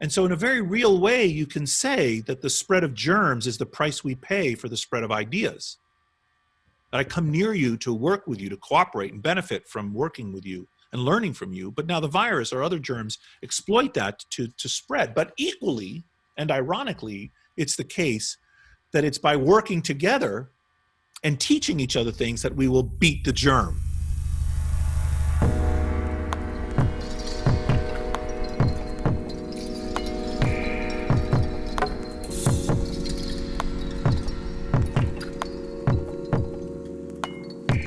And so in a very real way, you can say that the spread of germs is the price we pay for the spread of ideas. That I come near you to work with you, to cooperate and benefit from working with you and learning from you. But now the virus or other germs exploit that to spread. But equally and ironically, it's the case that it's by working together and teaching each other things that we will beat the germ.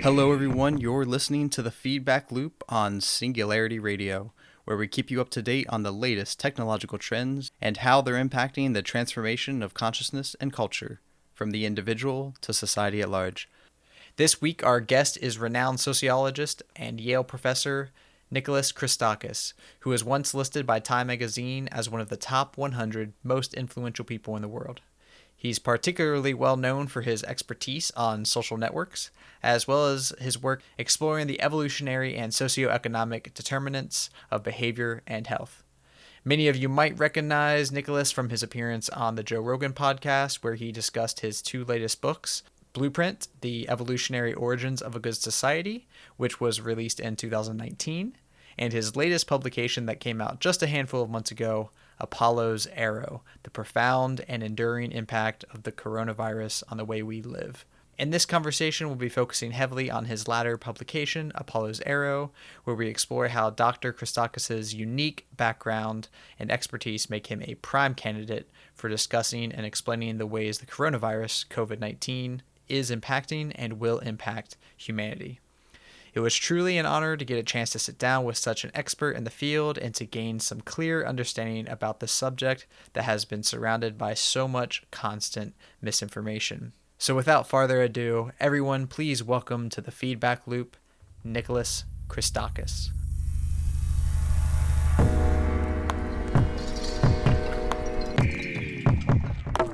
Hello everyone, you're listening to the Feedback Loop on Singularity Radio, where we keep you up to date on the latest technological trends and how they're impacting the transformation of consciousness and culture, from the individual to society at large. This week our guest is renowned sociologist and Yale professor Nicholas Christakis, who was once listed by Time magazine as one of the top 100 most influential people in the world. He's particularly well known for his expertise on social networks, as well as his work exploring the evolutionary and socioeconomic determinants of behavior and health. Many of you might recognize Nicholas from his appearance on the Joe Rogan podcast, where he discussed his two latest books, Blueprint, The Evolutionary Origins of a Good Society, which was released in 2019, and his latest publication that came out just a handful of months ago, Apollo's Arrow, the profound and enduring impact of the coronavirus on the way we live. In this conversation, we'll be focusing heavily on his latter publication, Apollo's Arrow, where we explore how Dr. Christakis' unique background and expertise make him a prime candidate for discussing and explaining the ways the coronavirus, COVID-19, is impacting and will impact humanity. It was truly an honor to get a chance to sit down with such an expert in the field and to gain some clear understanding about the subject that has been surrounded by so much constant misinformation. So without further ado, everyone, please welcome to the Feedback Loop, Nicholas Christakis.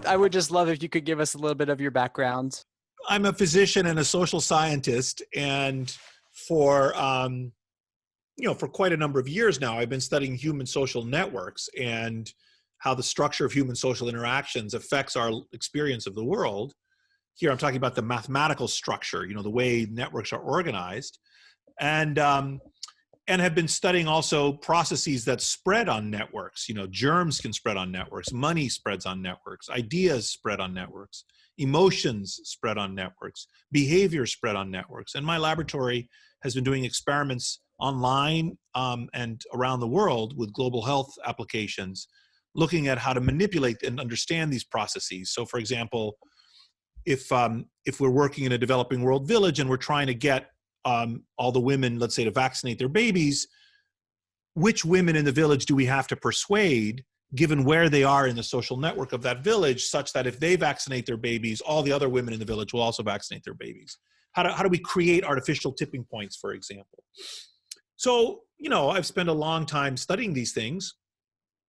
I would just love if you could give us a little bit of your background. I'm a physician and a social scientist, and for quite a number of years now, I've been studying human social networks and how the structure of human social interactions affects our experience of the world. Here I'm talking about the mathematical structure, the way networks are organized, and have been studying also processes that spread on networks. Germs can spread on networks, money spreads on networks, ideas spread on networks, emotions spread on networks, behavior spread on networks. And my laboratory has been doing experiments online and around the world with global health applications, looking at how to manipulate and understand these processes. So for example, if we're working in a developing world village and we're trying to get all the women, let's say, to vaccinate their babies, which women in the village do we have to persuade, given where they are in the social network of that village, such that if they vaccinate their babies, all the other women in the village will also vaccinate their babies? How do we create artificial tipping points, for example? So, I've spent a long time studying these things.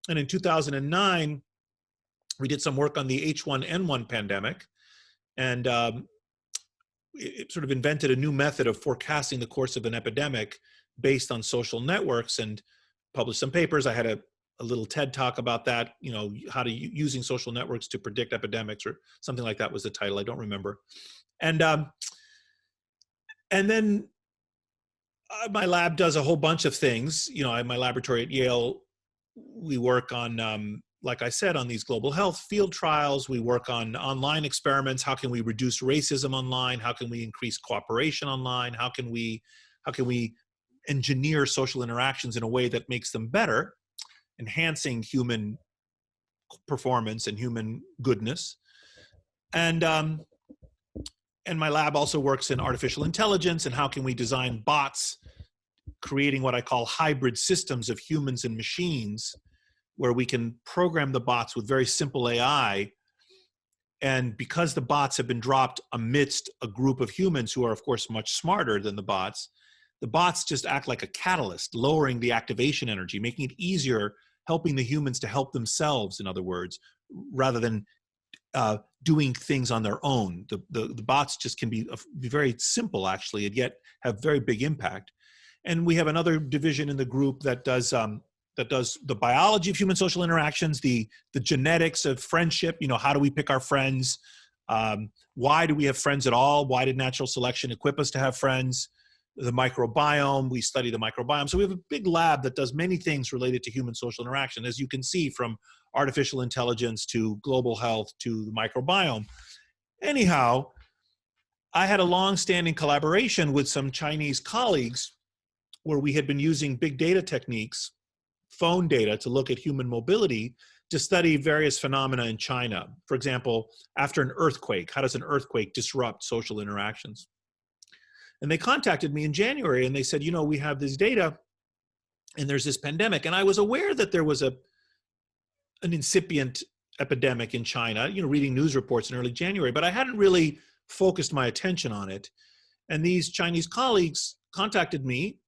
And in 2009, we did some work on the H1N1 pandemic. And it sort of invented a new method of forecasting the course of an epidemic based on social networks, and published some papers. I had a little TED talk about that, how to using social networks to predict epidemics, or something like that was the title. I don't remember. And then my lab does a whole bunch of things. My laboratory at Yale, we work on, like I said, on these global health field trials. We work on online experiments. How can we reduce racism online? How can we increase cooperation online? How can we engineer social interactions in a way that makes them better, enhancing human performance and human goodness? And my lab also works in artificial intelligence, and how can we design bots, creating what I call hybrid systems of humans and machines, where we can program the bots with very simple AI. And because the bots have been dropped amidst a group of humans who are, of course, much smarter than the bots just act like a catalyst, lowering the activation energy, making it easier, helping the humans to help themselves, in other words, rather than doing things on their own. The bots just can be very simple, actually, and yet have very big impact. And we have another division in the group that does that does the biology of human social interactions, the genetics of friendship. How do we pick our friends? Why do we have friends at all? Why did natural selection equip us to have friends? The microbiome, we study the microbiome. So we have a big lab that does many things related to human social interaction, as you can see, from artificial intelligence to global health to the microbiome. Anyhow, I had a long-standing collaboration with some Chinese colleagues where we had been using big data techniques, phone data, to look at human mobility to study various phenomena in China. For example, after an earthquake, how does an earthquake disrupt social interactions? And they contacted me in January and they said, we have this data and there's this pandemic. And I was aware that there was an incipient epidemic in China, reading news reports in early January, but I hadn't really focused my attention on it. And these Chinese colleagues contacted me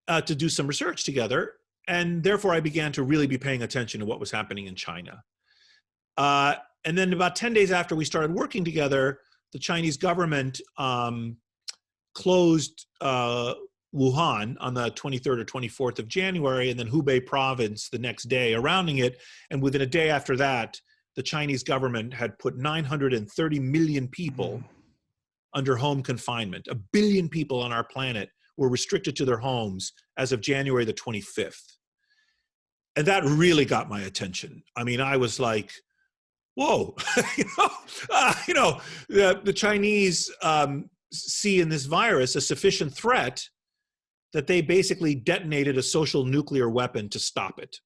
to do some research together. And therefore I began to really be paying attention to what was happening in China. And then about 10 days after we started working together, the Chinese government closed Wuhan on the 23rd or 24th of January, and then Hubei province the next day surrounding it. And within a day after that, the Chinese government had put 930 million people under home confinement. 1 billion people on our planet were restricted to their homes as of January the 25th. And that really got my attention. I mean, I was like, whoa, the Chinese see in this virus a sufficient threat that they basically detonated a social nuclear weapon to stop it.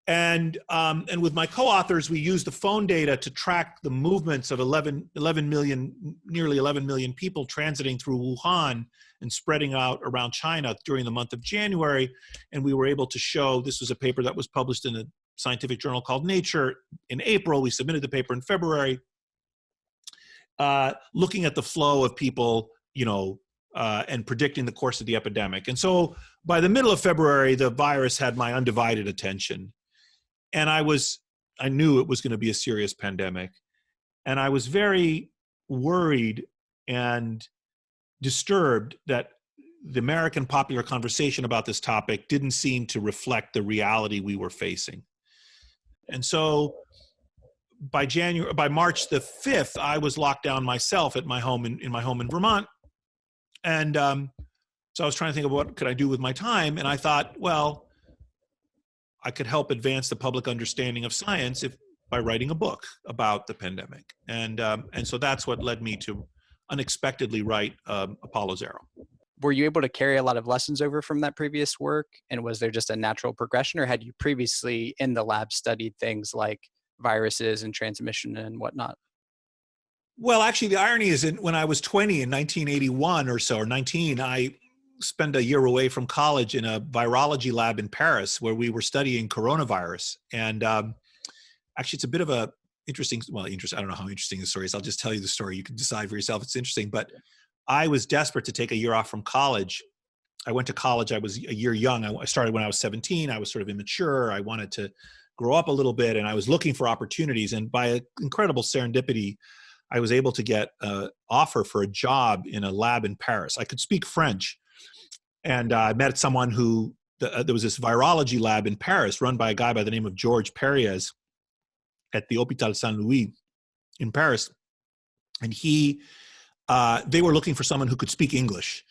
And with my co-authors, we used the phone data to track the movements of nearly 11 million people transiting through Wuhan and spreading out around China during the month of January. And we were able to show, this was a paper that was published in a scientific journal called Nature in April. We submitted the paper in February, looking at the flow of people, and predicting the course of the epidemic. And so by the middle of February, the virus had my undivided attention. And I knew it was going to be a serious pandemic. And I was very worried and disturbed that the American popular conversation about this topic didn't seem to reflect the reality we were facing. And so by March the 5th, I was locked down myself at my home in my home in Vermont. And so I was trying to think of what could I do with my time. And I thought, well, I could help advance the public understanding of science by writing a book about the pandemic. And so that's what led me to unexpectedly write Apollo 0. Were you able to carry a lot of lessons over from that previous work? And was there just a natural progression, or had you previously in the lab studied things like viruses and transmission and whatnot? Well, actually, the irony is when I was 20 in 1981 or so, or 19, I spent a year away from college in a virology lab in Paris where we were studying coronavirus. And actually, it's a bit of a interesting, I don't know how interesting the story is. I'll just tell you the story. You can decide for yourself if it's interesting. But I was desperate to take a year off from college. I went to college. I was a year young. I started when I was 17. I was sort of immature. I wanted to grow up a little bit, and I was looking for opportunities. And by incredible serendipity, I was able to get an offer for a job in a lab in Paris. I could speak French. And I met someone there was this virology lab in Paris run by a guy by the name of Georges Perriez at the Hôpital Saint-Louis in Paris. And they were looking for someone who could speak English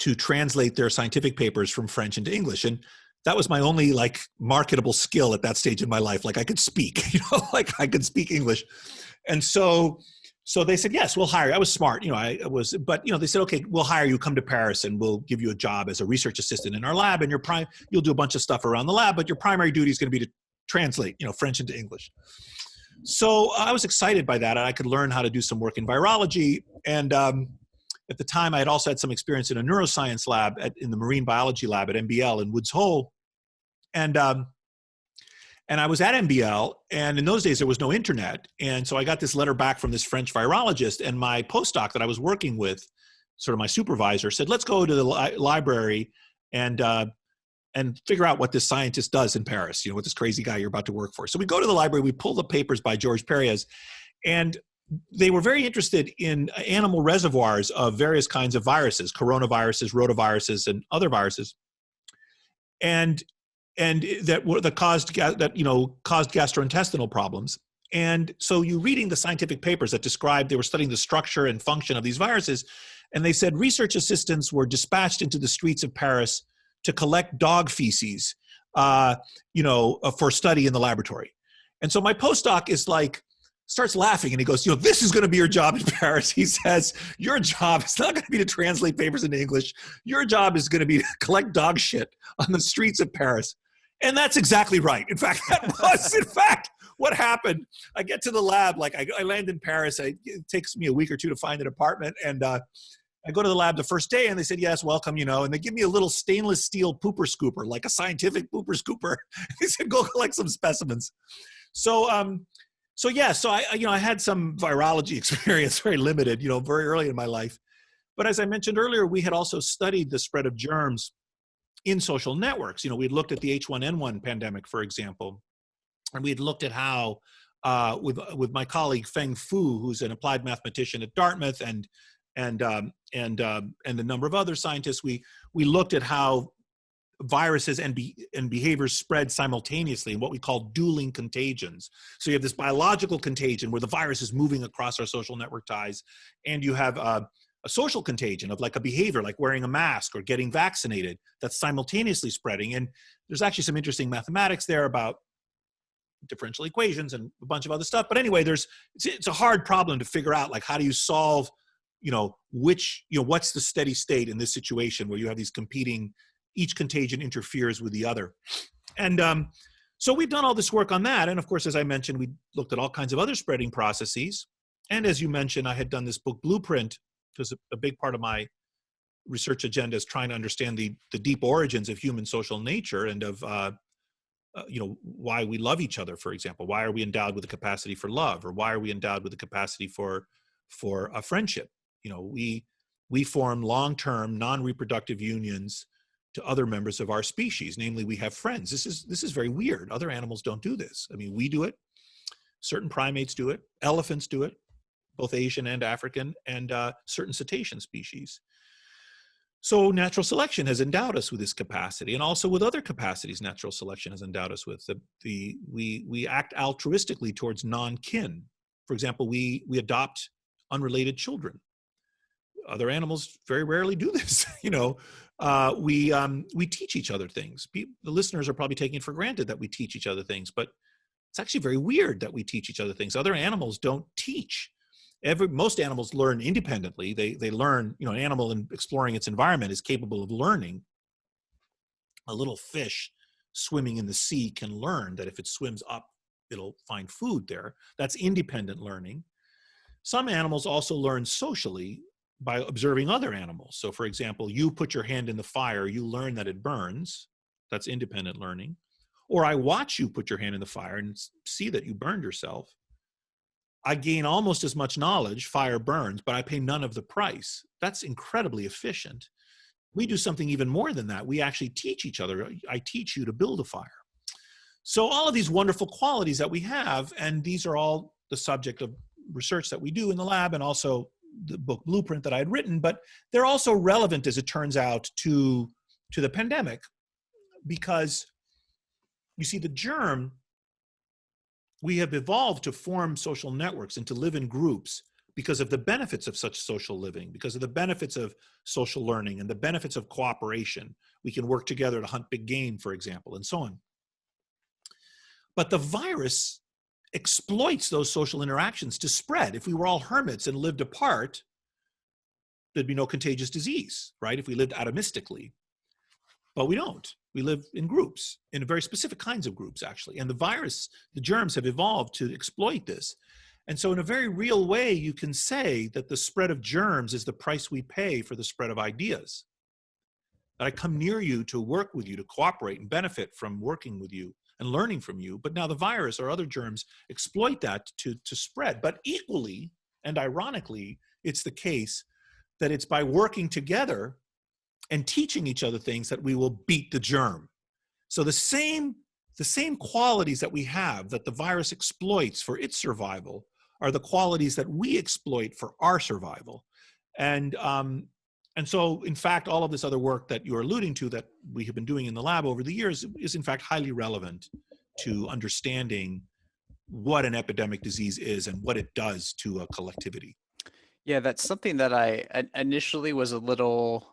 to translate their scientific papers from French into English. And that was my only marketable skill at that stage in my life. I could speak, I could speak English. And so they said, yes, we'll hire you. I was smart, but they said, okay, we'll hire you, come to Paris and we'll give you a job as a research assistant in our lab. And you'll do a bunch of stuff around the lab, but your primary duty is going to be to translate, French into English. So I was excited by that. And I could learn how to do some work in virology. And at the time I had also had some experience in a neuroscience lab in the marine biology lab at MBL in Woods Hole. And I was at MBL, and in those days there was no internet. And so I got this letter back from this French virologist, and my postdoc that I was working with, sort of my supervisor, said, let's go to the library and figure out what this scientist does in Paris, what this crazy guy you're about to work for. So we go to the library, we pull the papers by Georges Perriez, and they were very interested in animal reservoirs of various kinds of viruses, coronaviruses, rotaviruses, and other viruses. And and that caused gastrointestinal problems. And so you're reading the scientific papers that described, they were studying the structure and function of these viruses, and they said research assistants were dispatched into the streets of Paris to collect dog feces, for study in the laboratory. And so my postdoc starts laughing, and he goes, this is going to be your job in Paris. He says, your job is not going to be to translate papers into English. Your job is going to be to collect dog shit on the streets of Paris. And that's exactly right. In fact, that was, what happened. I get to the lab, I land in Paris. It takes me a week or two to find an apartment. And I go to the lab the first day, and they said, yes, welcome, and they give me a little stainless steel pooper scooper, like a scientific pooper scooper. They said, go collect some specimens. So I had some virology experience, very limited, very early in my life. But as I mentioned earlier, we had also studied the spread of germs in social networks. We had looked at the H1N1 pandemic, for example, and we had looked at how, with my colleague Feng Fu, who's an applied mathematician at Dartmouth, and a number of other scientists, we looked at how viruses and behaviors spread simultaneously in what we call dueling contagions. So you have this biological contagion where the virus is moving across our social network ties, and you have a social contagion of like a behavior like wearing a mask or getting vaccinated that's simultaneously spreading. And there's actually some interesting mathematics there about differential equations and a bunch of other stuff. But anyway, it's a hard problem to figure out, like, how do you solve, what's the steady state in this situation where you have these competing, each contagion interferes with the other. And so we've done all this work on that. And of course, as I mentioned, we looked at all kinds of other spreading processes. And as you mentioned, I had done this book Blueprint, because a big part of my research agenda is trying to understand the deep origins of human social nature and of why we love each other, for example. Why are we endowed with the capacity for love, or why are we endowed with the capacity for a friendship? We form long-term, non-reproductive unions to other members of our species. Namely, we have friends. This is very weird. Other animals don't do this. I mean, we do it. Certain primates do it. Elephants do it, both Asian and African, and certain cetacean species. So natural selection has endowed us with this capacity, and also with other capacities natural selection has endowed us with. We act altruistically towards non-kin. For example, we adopt unrelated children. Other animals very rarely do this. We teach each other things. The listeners are probably taking it for granted that we teach each other things, but it's actually very weird that we teach each other things. Other animals don't teach. Most animals learn independently. They learn, an animal in exploring its environment is capable of learning. A little fish swimming in the sea can learn that if it swims up, it'll find food there. That's independent learning. Some animals also learn socially by observing other animals. So for example, you put your hand in the fire, you learn that it burns. That's independent learning. Or I watch you put your hand in the fire and see that you burned yourself. I gain almost as much knowledge, fire burns, but I pay none of the price. That's incredibly efficient. We do something even more than that. We actually teach each other. I teach you to build a fire. So all of these wonderful qualities that we have, and these are all the subject of research that we do in the lab, and also the book Blueprint that I had written, but they're also relevant, as it turns out, to the pandemic, because you see, the germ, we have evolved to form social networks and to live in groups because of the benefits of such social living, because of the benefits of social learning and the benefits of cooperation. We can work together to hunt big game, for example, and so on. But the virus exploits those social interactions to spread. If we were all hermits and lived apart, there'd be no contagious disease, right? If we lived atomistically. But we don't. We live in groups, in very specific kinds of groups, actually. And the germs have evolved to exploit this. And so in a very real way, you can say that the spread of germs is the price we pay for the spread of ideas. That I come near you to work with you, to cooperate and benefit from working with you and learning from you. But now the virus or other germs exploit that to spread. But equally and ironically, it's the case that it's by working together and teaching each other things that we will beat the germ. So the same qualities that we have that the virus exploits for its survival are the qualities that we exploit for our survival. And And so, in fact, all of this other work that you're alluding to that we have been doing in the lab over the years is in fact highly relevant to understanding what an epidemic disease is and what it does to a collectivity. Yeah, that's something that I initially was a little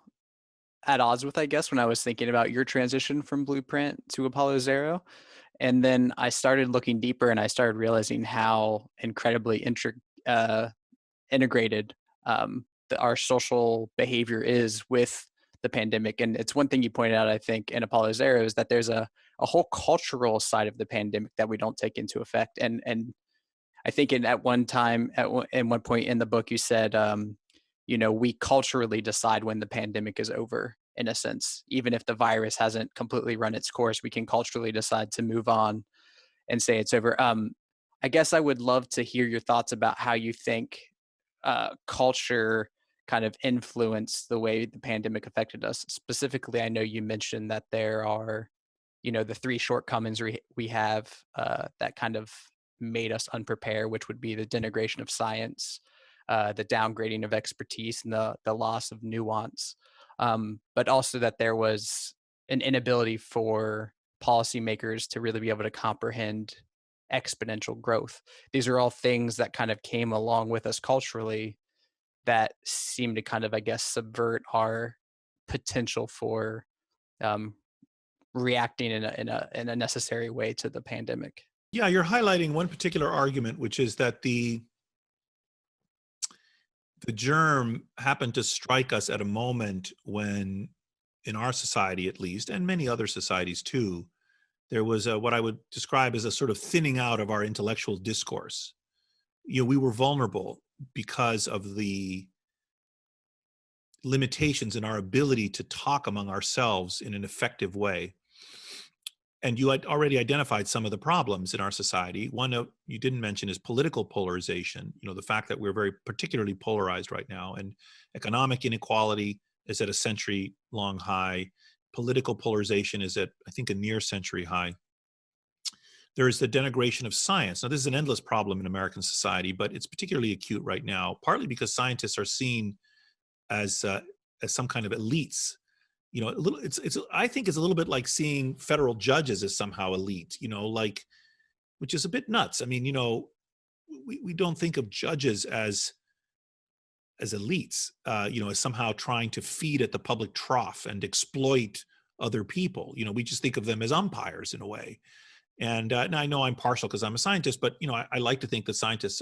at odds with, I guess, when I was thinking about your transition from Blueprint to Apollo Zero. And then I started looking deeper and I started realizing how incredibly integrated our social behavior is with the pandemic. And it's one thing you pointed out, I think, in Apollo Zero is that there's a whole cultural side of the pandemic that we don't take into effect. And I think at one time, in one point in the book, you said, we culturally decide when the pandemic is over, in a sense. Even if the virus hasn't completely run its course, we can culturally decide to move on and say it's over. I guess I would love to hear your thoughts about how you think culture kind of influenced the way the pandemic affected us. Specifically, I know you mentioned that there are, the three shortcomings we have that kind of made us unprepared, which would be the denigration of science, the downgrading of expertise, and the loss of nuance. But also that there was an inability for policymakers to really be able to comprehend exponential growth. These are all things that kind of came along with us culturally that seem to kind of, I guess, subvert our potential for um, reacting in a necessary way to the pandemic. Yeah, you're highlighting one particular argument, which is that the germ happened to strike us at a moment when, in our society at least, and many other societies too, there was what I would describe as a sort of thinning out of our intellectual discourse. We were vulnerable because of the limitations in our ability to talk among ourselves in an effective way. And you had already identified some of the problems in our society. One you didn't mention is political polarization. The fact that we're very particularly polarized right now, and economic inequality is at a century-long high. Political polarization is at, I think, a near-century high. There is the denigration of science. Now, this is an endless problem in American society, but it's particularly acute right now, partly because scientists are seen as some kind of elites. I think it's a little bit like seeing federal judges as somehow elite, which is a bit nuts. I mean, we don't think of judges as elites, as somehow trying to feed at the public trough and exploit other people. We just think of them as umpires in a way. And now I know I'm partial because I'm a scientist, but, I like to think that scientists,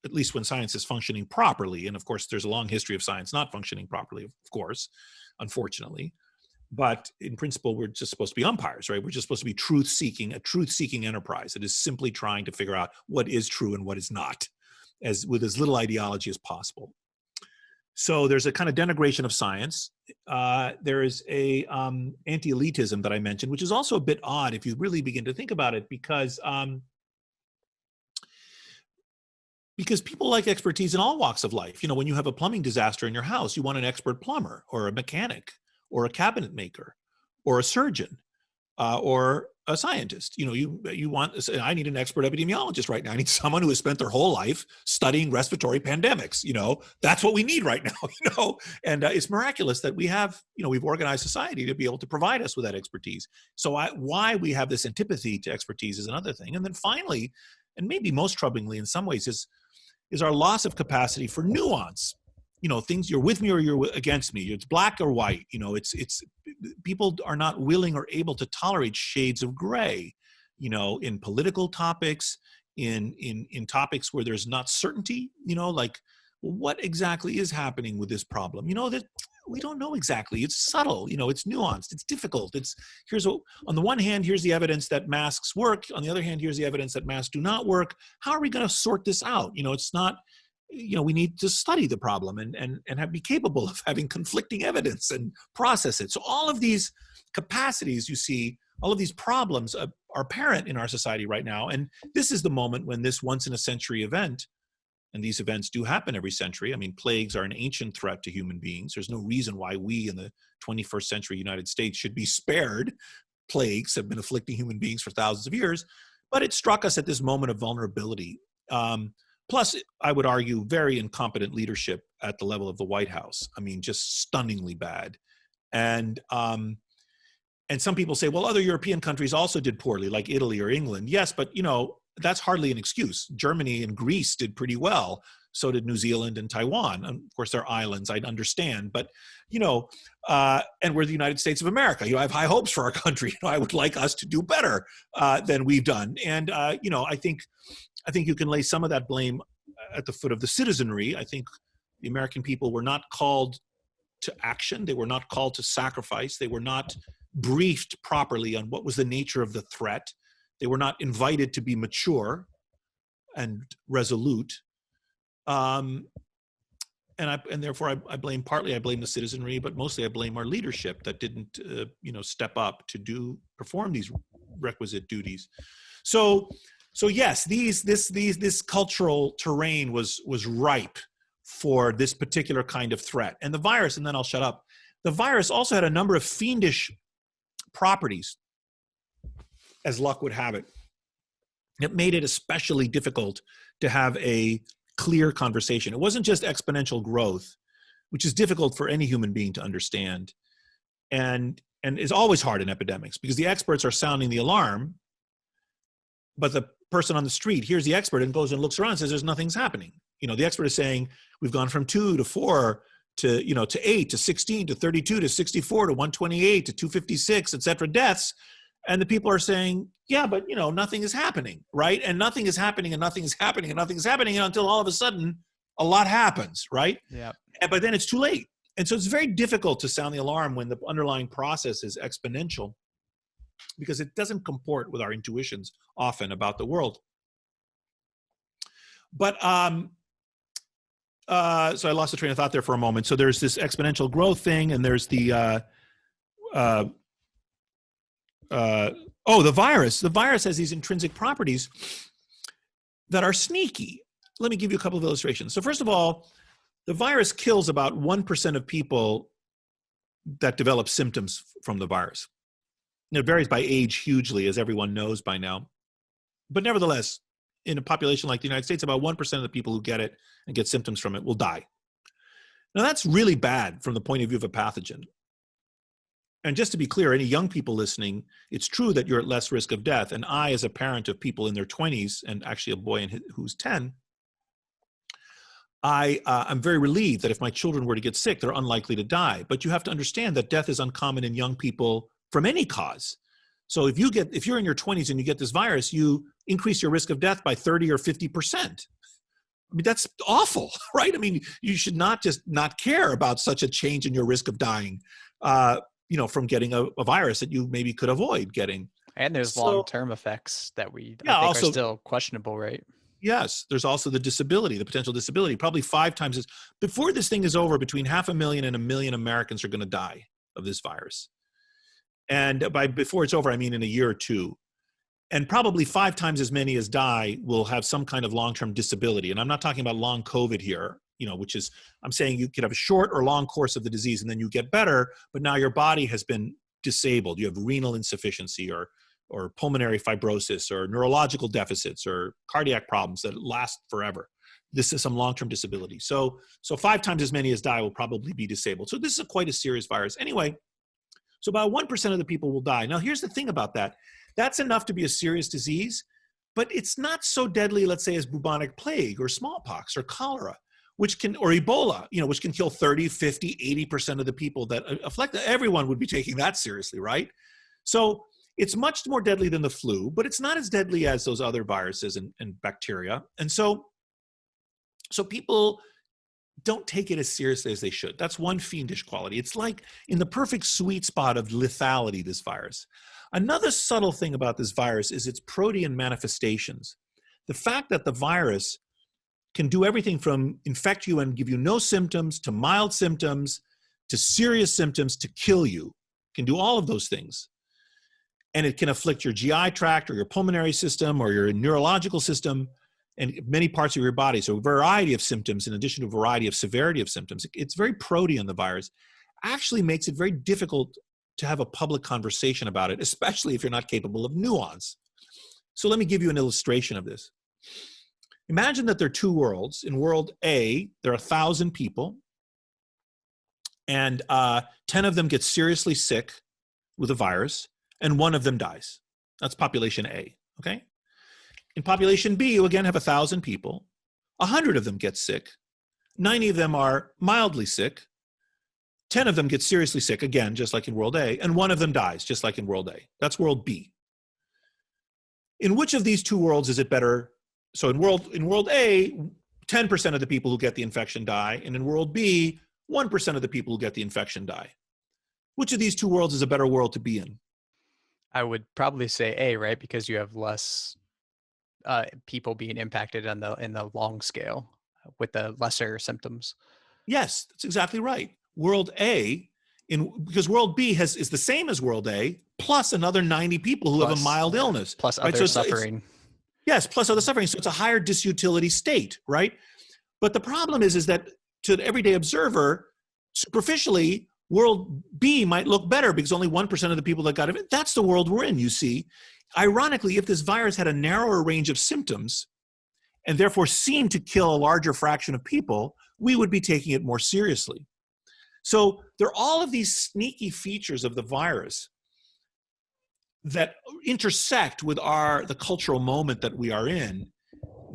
at least when science is functioning properly, and of course there's a long history of science not functioning properly, of course, unfortunately, but in principle, we're just supposed to be umpires, right? We're just supposed to be a truth-seeking enterprise that is simply trying to figure out what is true and what is not, with as little ideology as possible. So there's a kind of denigration of science. There is a anti-elitism that I mentioned, which is also a bit odd if you really begin to think about it, because people like expertise in all walks of life. When you have a plumbing disaster in your house, you want an expert plumber or a mechanic or a cabinet maker or a surgeon or a scientist. You want, I need an expert epidemiologist right now. I need someone who has spent their whole life studying respiratory pandemics. That's what we need right now, and it's miraculous that we have, we've organized society to be able to provide us with that expertise. So why we have this antipathy to expertise is another thing. And then finally, and maybe most troublingly in some ways, is our loss of capacity for nuance. Things, you're with me or you're against me. It's black or white. It's people are not willing or able to tolerate shades of gray. In political topics, in topics where there's not certainty. Like, what exactly is happening with this problem? That we don't know exactly. It's subtle. It's nuanced. It's difficult. On the one hand, here's the evidence that masks work. On the other hand, here's the evidence that masks do not work. How are we going to sort this out? It's not. We need to study the problem and be capable of having conflicting evidence and process it. So all of these capacities, you see, all of these problems are apparent in our society right now. And this is the moment when this once in a century event, and these events do happen every century. I mean, plagues are an ancient threat to human beings. There's no reason why we in the 21st century United States should be spared. Plagues have been afflicting human beings for thousands of years, but it struck us at this moment of vulnerability. Plus, I would argue, very incompetent leadership at the level of the White House. I mean, just stunningly bad. And some people say, well, other European countries also did poorly, like Italy or England. Yes, but that's hardly an excuse. Germany and Greece did pretty well. So did New Zealand and Taiwan. And of course, they're islands, I'd understand. But, and we're the United States of America. I have high hopes for our country. I would like us to do better than we've done. And, I think you can lay some of that blame at the foot of the citizenry. I think the American people were not called to action. They were not called to sacrifice. They were not briefed properly on what was the nature of the threat. They were not invited to be mature and resolute. And therefore I blame the citizenry, but mostly I blame our leadership that didn't, step up to perform these requisite duties. So yes, this cultural terrain was ripe for this particular kind of threat. And the virus, and then I'll shut up. The virus also had a number of fiendish properties, as luck would have it. It made it especially difficult to have a clear conversation. It wasn't just exponential growth, which is difficult for any human being to understand, and is always hard in epidemics because the experts are sounding the alarm, but the person on the street hears the expert and goes and looks around and says there's nothing's happening. The expert is saying we've gone from 2 to 4 to 8 to 16 to 32 to 64 to 128 to 256, et cetera, deaths. And the people are saying, yeah, but nothing is happening, right? And nothing is happening and nothing is happening and nothing is happening until all of a sudden a lot happens, right? Yeah. But then it's too late. And so it's very difficult to sound the alarm when the underlying process is exponential because it doesn't comport with our intuitions often about the world. But so I lost the train of thought there for a moment. So there's this exponential growth thing, and there's the the virus. The virus has these intrinsic properties that are sneaky. Let me give you a couple of illustrations. So first of all, the virus kills about 1% of people that develop symptoms from the virus. And it varies by age hugely, as everyone knows by now. But nevertheless, in a population like the United States, about 1% of the people who get it and get symptoms from it will die. Now, that's really bad from the point of view of a pathogen. And just to be clear, any young people listening, it's true that you're at less risk of death. And I, as a parent of people in their 20s, and actually a boy who's 10, I'm very relieved that if my children were to get sick, they're unlikely to die. But you have to understand that death is uncommon in young people from any cause. So if you're in your 20s and you get this virus, you increase your risk of death by 30 or 50%. I mean, that's awful, right? I mean, you should not just not care about such a change in your risk of dying, from getting a virus that you maybe could avoid getting. And there's long-term effects that I think are still questionable, right? Yes, there's also the potential disability. Probably 5 times as before this thing is over, between 500,000 and 1 million Americans are going to die of this virus. And before it's over, I mean in a year or two. And probably 5 times as many as die will have some kind of long-term disability. And I'm not talking about long COVID here, which is, I'm saying you could have a short or long course of the disease and then you get better, but now your body has been disabled. You have renal insufficiency or pulmonary fibrosis or neurological deficits or cardiac problems that last forever. This is some long-term disability. So 5 times as many as die will probably be disabled. So this is quite a serious virus. Anyway, so about 1% of the people will die. Now, here's the thing about that. That's enough to be a serious disease, but it's not so deadly, let's say, as bubonic plague or smallpox or cholera, or Ebola, which can kill 30, 50, 80% of the people that afflict. Everyone would be taking that seriously, right? So it's much more deadly than the flu, but it's not as deadly as those other viruses and bacteria. And so people don't take it as seriously as they should. That's one fiendish quality. It's like in the perfect sweet spot of lethality, this virus. Another subtle thing about this virus is its protean manifestations. The fact that the virus can do everything from infect you and give you no symptoms to mild symptoms to serious symptoms to kill you, can do all of those things. And it can afflict your GI tract or your pulmonary system or your neurological system and many parts of your body. So a variety of symptoms in addition to a variety of severity of symptoms. It's very protean, the virus. Actually makes it very difficult to have a public conversation about it, especially if you're not capable of nuance. So let me give you an illustration of this. Imagine that there are two worlds. In world A, there are 1,000 people, and 10 of them get seriously sick with a virus, and one of them dies. That's population A, okay? In population B, you again have 1,000 people. 100 of them get sick. 90 of them are mildly sick. 10 of them get seriously sick, again, just like in world A, and one of them dies, just like in world A. That's world B. In which of these two worlds is it better? So in world A, 10% of the people who get the infection die, and in world B, 1% of the people who get the infection die. Which of these two worlds is a better world to be in? I would probably say A, right? Because you have less people being impacted in the long scale with the lesser symptoms. Yes, that's exactly right. World A, because world B is the same as world A, plus another 90 people who have a mild illness. Plus right? other suffering. Yes, plus other suffering. So it's a higher disutility state, right? But the problem is that to the everyday observer, superficially, world B might look better because only 1% of the people that got it, that's the world we're in, you see. Ironically, if this virus had a narrower range of symptoms and therefore seemed to kill a larger fraction of people, we would be taking it more seriously. So there are all of these sneaky features of the virus that intersect with the cultural moment that we are in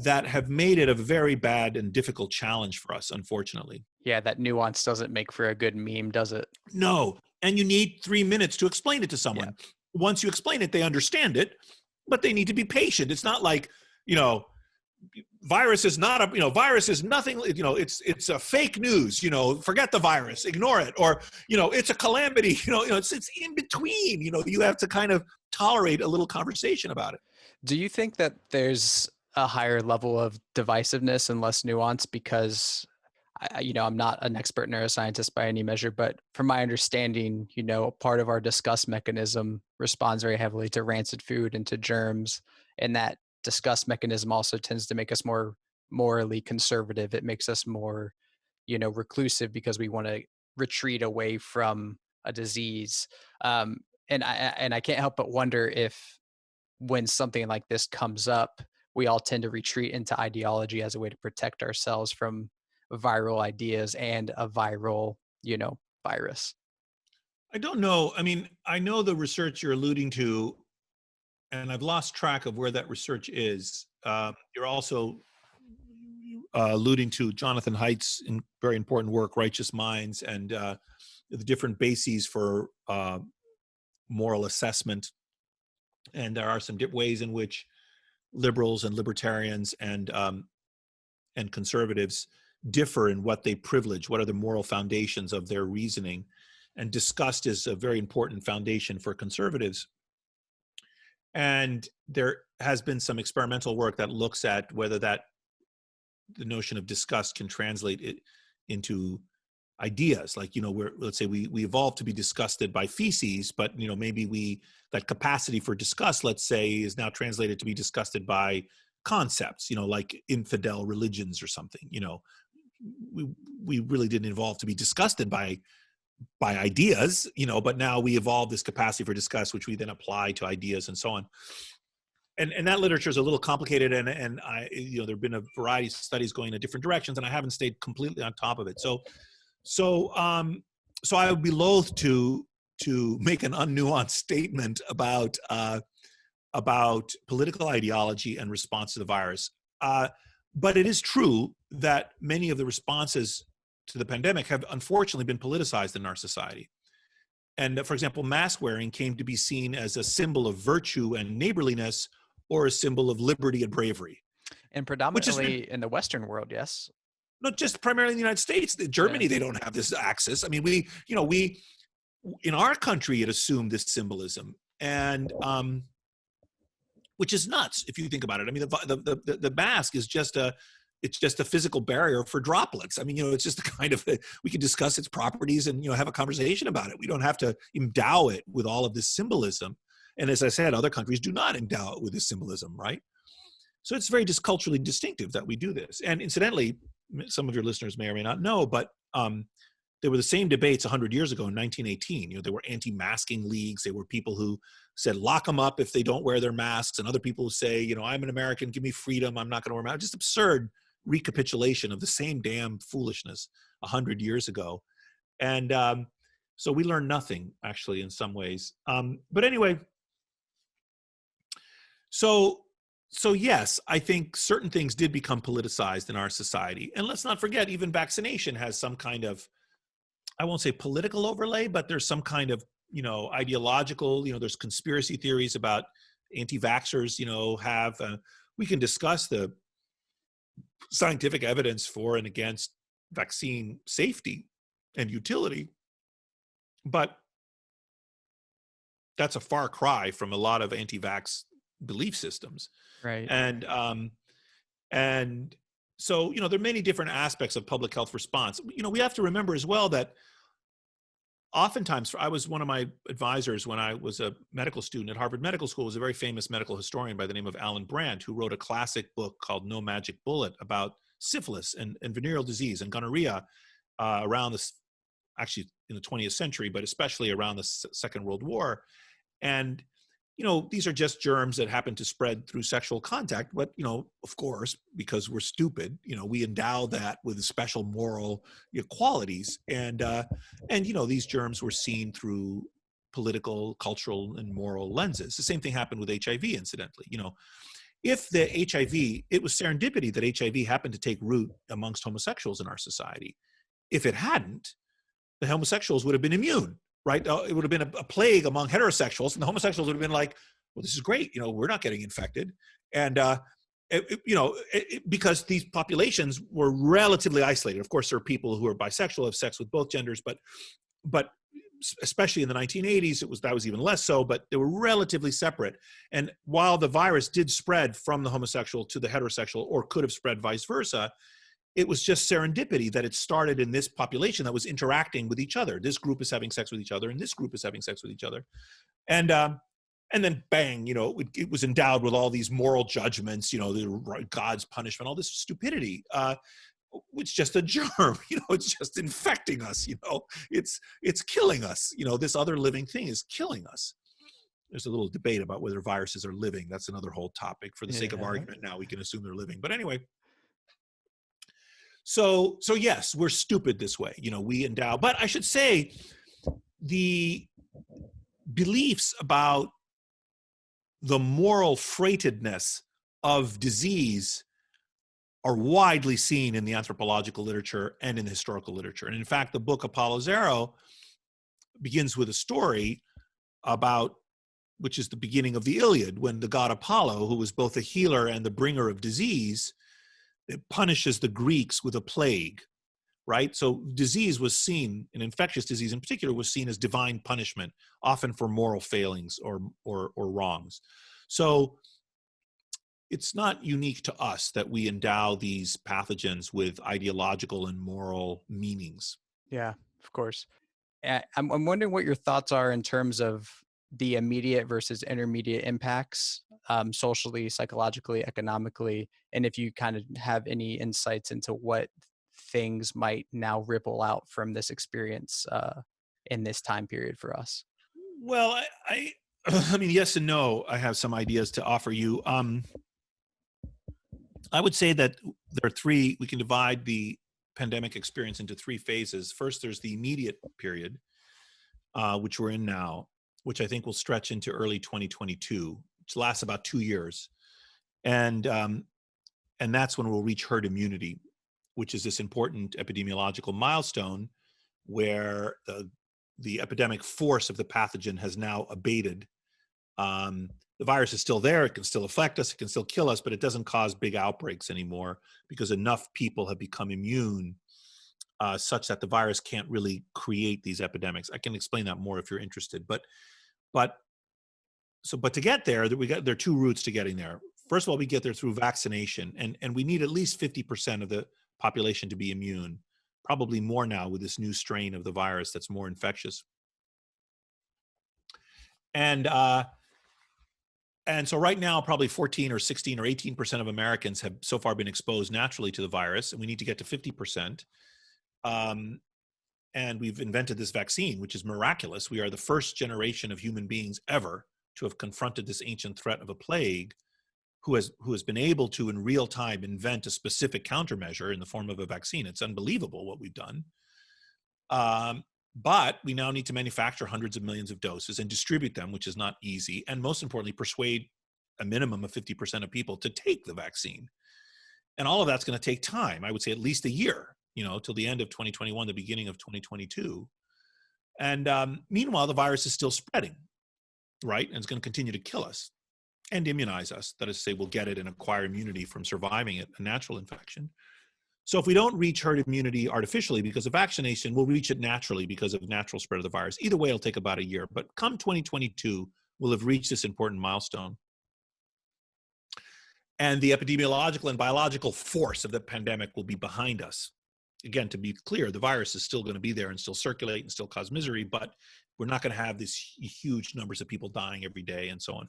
that have made it a very bad and difficult challenge for us, unfortunately. Yeah, that nuance doesn't make for a good meme, does it? No, and you need 3 minutes to explain it to someone. Yeah. Once you explain it, they understand it, but they need to be patient. It's not like, virus is not virus is nothing, it's a fake news, forget the virus, ignore it, or, it's a calamity, it's in between, you have to kind of tolerate a little conversation about it. Do you think that there's a higher level of divisiveness and less nuance because, I'm not an expert neuroscientist by any measure, but from my understanding, part of our disgust mechanism responds very heavily to rancid food and to germs, and that disgust mechanism also tends to make us more morally conservative. It makes us more, reclusive because we want to retreat away from a disease. And I can't help but wonder if when something like this comes up, we all tend to retreat into ideology as a way to protect ourselves from viral ideas and a viral, virus. I don't know. I mean, I know the research you're alluding to, and I've lost track of where that research is. You're also alluding to Jonathan Haidt's very important work, Righteous Minds, and the different bases for moral assessment. And there are some ways in which liberals and libertarians and conservatives differ in what they privilege, what are the moral foundations of their reasoning. And disgust is a very important foundation for conservatives. And there has been some experimental work that looks at whether the notion of disgust can translate it into ideas. Like, let's say we evolved to be disgusted by feces, but, maybe that capacity for disgust, let's say, is now translated to be disgusted by concepts, like infidel religions or something. We really didn't evolve to be disgusted by ideas, but now we evolved this capacity for disgust, which we then apply to ideas and so on. And that literature is a little complicated, and I, there've been a variety of studies going in different directions, and I haven't stayed completely on top of it. So I would be loath to make an unnuanced statement about political ideology and response to the virus. But it is true that many of the responses to the pandemic have unfortunately been politicized in our society. And for example, mask wearing came to be seen as a symbol of virtue and neighborliness, or a symbol of liberty and bravery. And predominantly in the Western world, yes. Not just primarily in the United States. In Germany, They don't have this access. I mean, we in our country, it assumed this symbolism, and which is nuts if you think about it. I mean, the mask is just a physical barrier for droplets. I mean, it's just a kind of we can discuss its properties and have a conversation about it. We don't have to endow it with all of this symbolism. And as I said, other countries do not endow it with this symbolism, right? So it's very culturally distinctive that we do this. And incidentally, some of your listeners may or may not know, but They were the same debates 100 years ago in 1918. There were anti-masking leagues. There were people who said, lock them up if they don't wear their masks. And other people who say, I'm an American, give me freedom. I'm not going to wear my mask. Just absurd recapitulation of the same damn foolishness 100 years ago. And so we learned nothing, actually, in some ways. But anyway, so yes, I think certain things did become politicized in our society. And let's not forget, even vaccination has some kind of, I won't say political overlay, but there's some kind of, ideological, there's conspiracy theories about anti-vaxxers, we can discuss the scientific evidence for and against vaccine safety and utility, but that's a far cry from a lot of anti-vax belief systems. Right. And so, there are many different aspects of public health response. We have to remember as well that oftentimes, I was one of my advisors when I was a medical student at Harvard Medical School, was a very famous medical historian by the name of Alan Brandt, who wrote a classic book called No Magic Bullet about syphilis and venereal disease and gonorrhea around this, actually in the 20th century, but especially around the Second World War. And these are just germs that happen to spread through sexual contact. But, of course, because we're stupid, we endow that with special moral qualities. And these germs were seen through political, cultural, and moral lenses. The same thing happened with HIV, incidentally. If the HIV, it was serendipity that HIV happened to take root amongst homosexuals in our society. If it hadn't, the homosexuals would have been immune. Right? It would have been a plague among heterosexuals, and the homosexuals would have been like, well, this is great. We're not getting infected. And, because these populations were relatively isolated. Of course, there are people who are bisexual, have sex with both genders, but especially in the 1980s, that was even less so, but they were relatively separate. And while the virus did spread from the homosexual to the heterosexual, or could have spread vice versa, it was just serendipity that it started in this population that was interacting with each other. This group is having sex with each other, and this group is having sex with each other. And then bang, it was endowed with all these moral judgments, the God's punishment, all this stupidity. It's just a germ, it's just infecting us, it's killing us. This other living thing is killing us. There's a little debate about whether viruses are living. That's another whole topic. For the sake of argument now, we can assume they're living. But anyway, So yes, we're stupid this way. We endow, but I should say the beliefs about the moral freightedness of disease are widely seen in the anthropological literature and in the historical literature. And in fact, the book Apollo Zero begins with a story about, which is the beginning of the Iliad, when the god Apollo, who was both a healer and the bringer of disease, it punishes the Greeks with a plague, right? So disease was seen, and infectious disease in particular, was seen as divine punishment, often for moral failings or wrongs. So it's not unique to us that we endow these pathogens with ideological and moral meanings. Yeah, of course. I'm wondering what your thoughts are in terms of the immediate versus intermediate impacts, socially, psychologically, economically, and if you kind of have any insights into what things might now ripple out from this experience in this time period for us. Well, I mean, yes and no. I have some ideas to offer you. I would say that there are three. We can divide the pandemic experience into three phases. First, there's the immediate period, which we're in now, which I think will stretch into early 2022, which lasts about 2 years. And that's when we'll reach herd immunity, which is this important epidemiological milestone where the epidemic force of the pathogen has now abated. The virus is still there. It can still affect us. It can still kill us, but it doesn't cause big outbreaks anymore because enough people have become immune such that the virus can't really create these epidemics. I can explain that more if you're interested. But to get there, there are two routes to getting there. First of all, we get there through vaccination, and we need at least 50% of the population to be immune, probably more now with this new strain of the virus that's more infectious. And so right now, probably 14 or 16 or 18% of Americans have so far been exposed naturally to the virus, and we need to get to 50%. And and we've invented this vaccine, which is miraculous. We are the first generation of human beings ever to have confronted this ancient threat of a plague, who has been able to in real time invent a specific countermeasure in the form of a vaccine. It's unbelievable what we've done. But we now need to manufacture hundreds of millions of doses and distribute them, which is not easy. And most importantly, persuade a minimum of 50% of people to take the vaccine. And all of that's going to take time. I would say at least a year, till the end of 2021, the beginning of 2022. And meanwhile, the virus is still spreading, right? And it's going to continue to kill us and immunize us. That is to say, we'll get it and acquire immunity from surviving it, a natural infection. So if we don't reach herd immunity artificially because of vaccination, we'll reach it naturally because of natural spread of the virus. Either way, it'll take about a year. But come 2022, we'll have reached this important milestone. And the epidemiological and biological force of the pandemic will be behind us. Again, to be clear, the virus is still going to be there and still circulate and still cause misery, but we're not going to have these huge numbers of people dying every day and so on.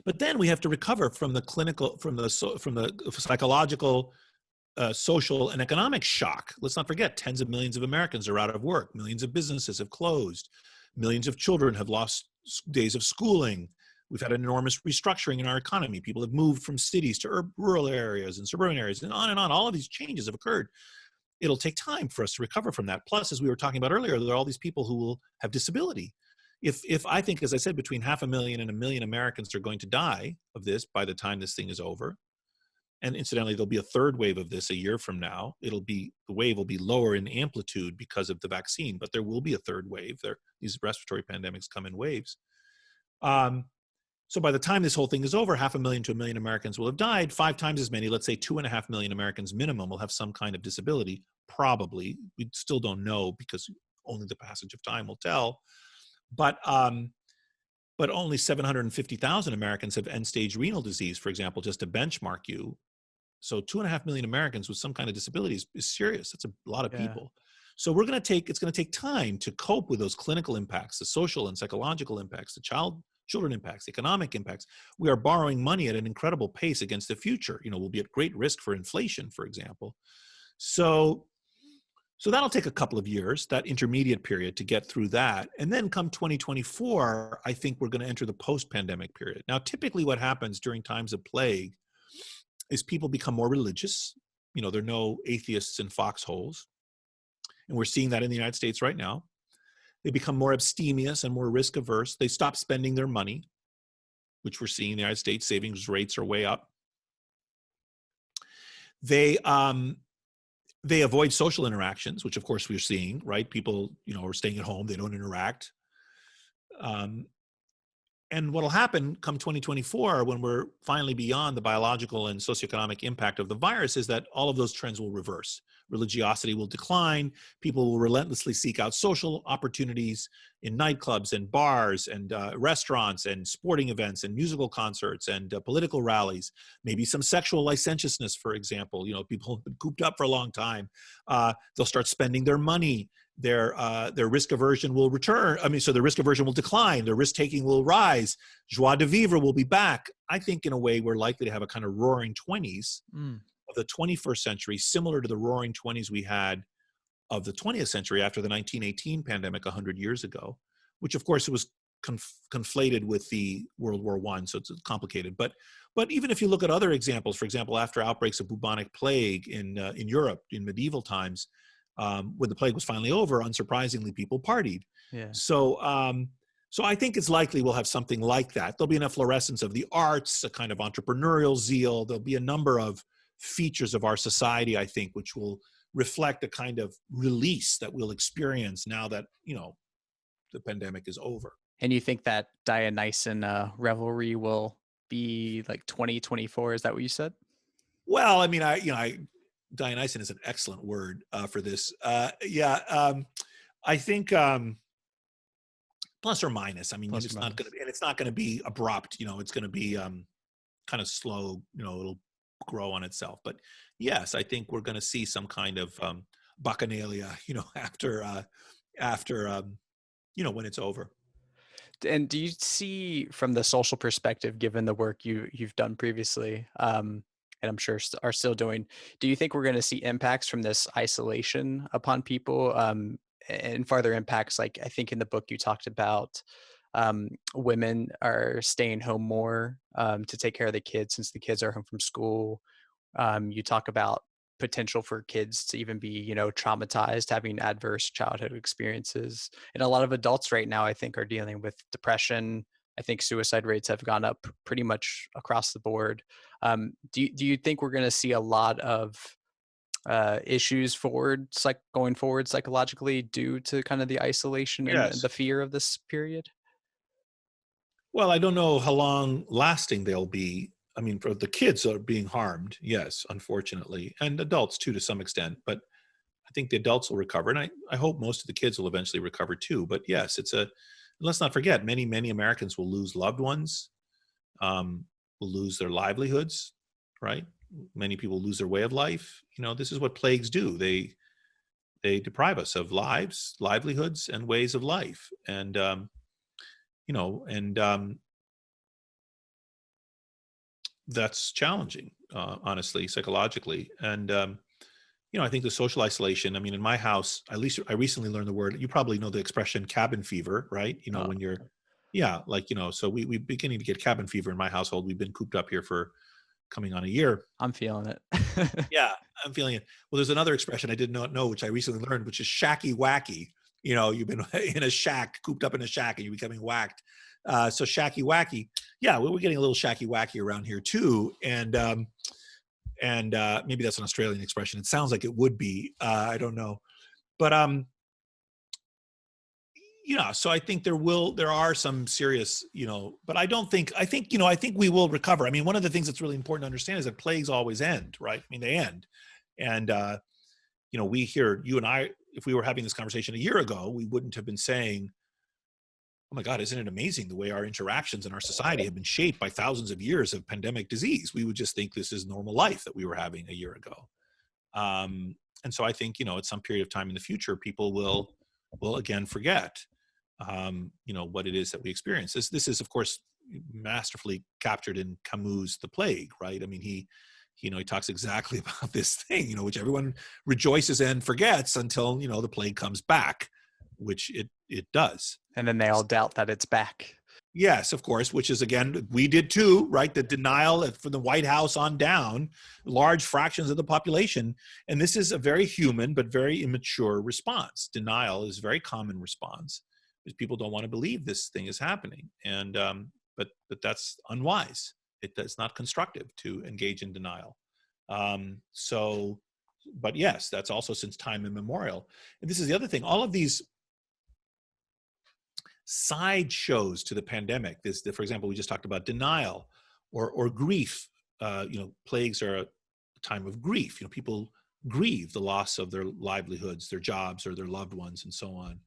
But then we have to recover from the clinical, from the psychological, social, and economic shock. Let's not forget, tens of millions of Americans are out of work. Millions of businesses have closed. Millions of children have lost days of schooling. We've had an enormous restructuring in our economy. People have moved from cities to rural areas and suburban areas, and on and on. All of these changes have occurred. It'll take time for us to recover from that. Plus, as we were talking about earlier, there are all these people who will have disability. If I think, as I said, between 500,000 and 1 million Americans are going to die of this by the time this thing is over, and incidentally, there'll be a third wave of this a year from now. The wave will be lower in amplitude because of the vaccine, but there will be a third wave. These respiratory pandemics come in waves. So by the time this whole thing is over, 500,000 to 1 million Americans will have died. 5 times as many, let's say 2.5 million Americans minimum, will have some kind of disability. Probably, we still don't know because only the passage of time will tell. But only 750,000 Americans have end-stage renal disease, for example, just to benchmark you. So 2.5 million Americans with some kind of disability is serious. That's a lot of people. So it's going to take time to cope with those clinical impacts, the social and psychological impacts, the children impacts, the economic impacts. We are borrowing money at an incredible pace against the future. We'll be at great risk for inflation, for example. So that'll take a couple of years, that intermediate period, to get through that. And then come 2024, I think we're going to enter the post-pandemic period. Now, typically what happens during times of plague is people become more religious. There are no atheists in foxholes. And we're seeing that in the United States right now. They become more abstemious and more risk averse. They stop spending their money, which we're seeing in the United States. Savings rates are way up. They avoid social interactions, which of course we're seeing, right? People, are staying at home. They don't interact. And what'll happen come 2024, when we're finally beyond the biological and socioeconomic impact of the virus, is that all of those trends will reverse. Religiosity will decline. People will relentlessly seek out social opportunities in nightclubs and bars and restaurants and sporting events and musical concerts and political rallies. Maybe some sexual licentiousness, for example. People have been cooped up for a long time. They'll start spending their money. Their risk aversion will return. So the risk aversion will decline. Their risk taking will rise. Joie de vivre will be back. I think in a way we're likely to have a kind of roaring 20s of the 21st century, similar to the roaring 20s we had of the 20th century after the 1918 pandemic 100 years ago, which of course was conflated with the World War I, so it's complicated. But even if you look at other examples, for example, after outbreaks of bubonic plague in Europe in medieval times, when the plague was finally over, unsurprisingly, people partied. Yeah. So I think it's likely we'll have something like that. There'll be an efflorescence of the arts, a kind of entrepreneurial zeal. There'll be a number of features of our society, I think, which will reflect a kind of release that we'll experience now that, the pandemic is over. And you think that Dionysian revelry will be like 2024? Is that what you said? Well, Dionysian is an excellent word for this. I think plus or minus. It's not going to be, and it's not going to be abrupt. It's going to be kind of slow. It'll grow on itself. But yes, I think we're going to see some kind of bacchanalia. After when it's over. And do you see, from the social perspective, given the work you've done previously, and I'm sure are still doing. Do you think we're going to see impacts from this isolation upon people, and farther impacts? Like, I think in the book you talked about women are staying home more to take care of the kids since the kids are home from school. You talk about potential for kids to even be, traumatized, having adverse childhood experiences. And a lot of adults right now, I think, are dealing with depression. I think suicide rates have gone up pretty much across the board. Do you think we're going to see a lot of issues going forward psychologically due to kind of the isolation and Yes. the fear of this period? Well, I don't know how long lasting they'll be. I mean, for the kids are being harmed, yes, unfortunately, and adults too, to some extent. But I think the adults will recover, and I hope most of the kids will eventually recover too. But yes, let's not forget, many Americans will lose loved ones, will lose their livelihoods, right? Many people lose their way of life. This is what plagues do. They deprive us of lives, livelihoods, and ways of life, and that's challenging, honestly, psychologically. And I think the social isolation. I mean, in my house, at least I recently learned the word. You probably know the expression cabin fever, right? Uh, When you're, yeah, so we beginning to get cabin fever in my household. We've been cooped up here for coming on a year. I'm feeling it. Yeah, I'm feeling it. Well, there's another expression I did not know, which I recently learned, which is shacky wacky. You've been in a shack, cooped up in a shack, and you're becoming whacked. So shacky wacky. Yeah, we're getting a little shacky wacky around here too, and maybe that's an Australian expression. It sounds like it would be. I don't know, but so I think there are some serious, but I think we will recover. I mean, one of the things that's really important to understand is that plagues always end, right? I mean, they end. And, we hear, you and I, if we were having this conversation a year ago, we wouldn't have been saying, oh my God, isn't it amazing the way our interactions in our society have been shaped by thousands of years of pandemic disease? We would just think this is normal life that we were having a year ago. And so I think, at some period of time in the future, people will again forget, what it is that we experience. This is, of course, masterfully captured in Camus' The Plague, right? I mean, he talks exactly about this thing, which everyone rejoices and forgets until, the plague comes back, which it does. And then they all doubt that it's back. Yes, of course, which is, again, we did too, right? The denial from the White House on down, large fractions of the population. And this is a very human but very immature response. Denial is a very common response because people don't want to believe this thing is happening. And but that's unwise. It's not constructive to engage in denial. But yes, that's also since time immemorial. And this is the other thing. All of these side shows to the pandemic. For example, we just talked about denial or grief. Plagues are a time of grief. People grieve the loss of their livelihoods, their jobs, or their loved ones, and so on.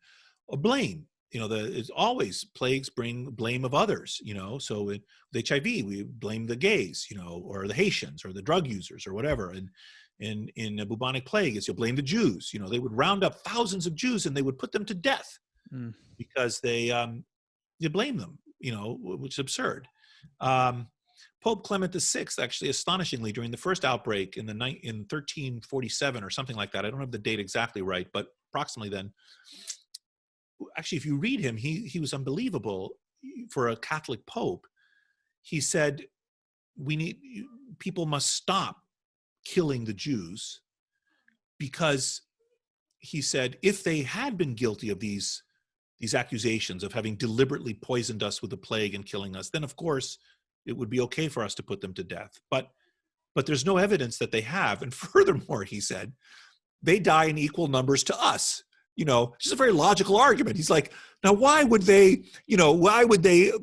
Or blame. It's always plagues bring blame of others. So with HIV, we blame the gays, or the Haitians, or the drug users, or whatever. And in a bubonic plague, you'll blame the Jews. They would round up thousands of Jews and they would put them to death. Because they blame them, which is absurd. Pope Clement VI, actually, astonishingly, during the first outbreak in 1347 or something like that, I don't have the date exactly right, but approximately then. Actually, if you read him, he was unbelievable for a Catholic pope. He said, people must stop killing the Jews because, he said, if they had been guilty of these accusations of having deliberately poisoned us with the plague and killing us, then of course it would be okay for us to put them to death. But there's no evidence that they have. And furthermore, he said, they die in equal numbers to us. Just a very logical argument. He's like, now why would they